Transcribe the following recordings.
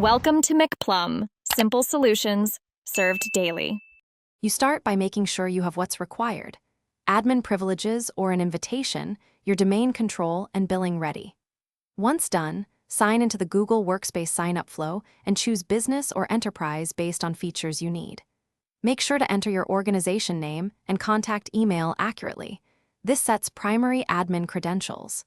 Welcome to McPlum, simple solutions served daily. You start by making sure you have what's required: admin privileges or an invitation, your domain control, and billing ready. Once done, sign into the Google Workspace sign-up flow and choose Business or Enterprise based on features you need. Make sure to enter your organization name and contact email accurately. This sets primary admin credentials.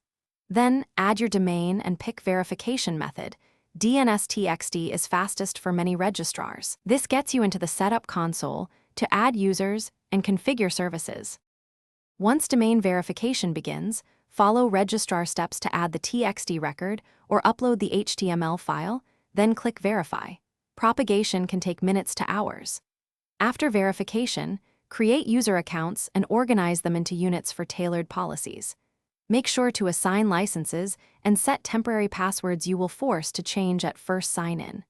Then add your domain and pick verification method. DNSTXT is fastest for many registrars. This gets you into the setup console to add users and configure services. Once domain verification begins, follow registrar steps to add the TXT record or upload the HTML file, then click Verify. Propagation can take minutes to hours. After verification, create user accounts and organize them into units for tailored policies. Make sure to assign licenses and set temporary passwords you will force to change at first sign-in.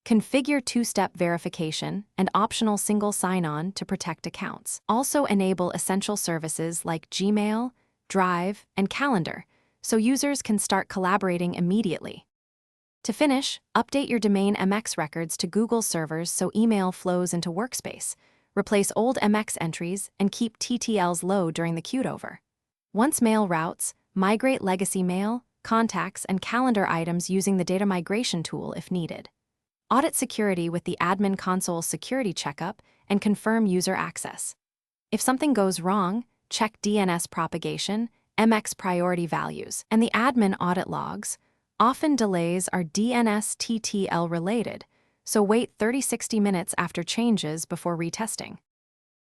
Configure two-step verification and optional single sign-on to protect accounts. Also enable essential services like Gmail, Drive, and Calendar, so users can start collaborating immediately. To finish, update your domain MX records to Google servers so email flows into Workspace. Replace old MX entries and keep TTLs low during the cutover. Once mail routes, migrate legacy mail, contacts, and calendar items using the data migration tool if needed. Audit security with the Admin Console security checkup and confirm user access. If something goes wrong, check DNS propagation, MX priority values, and the admin audit logs. Often delays are DNS TTL related, so wait 30-60 minutes after changes before retesting.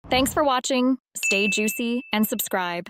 Thanks for watching. Stay juicy and subscribe.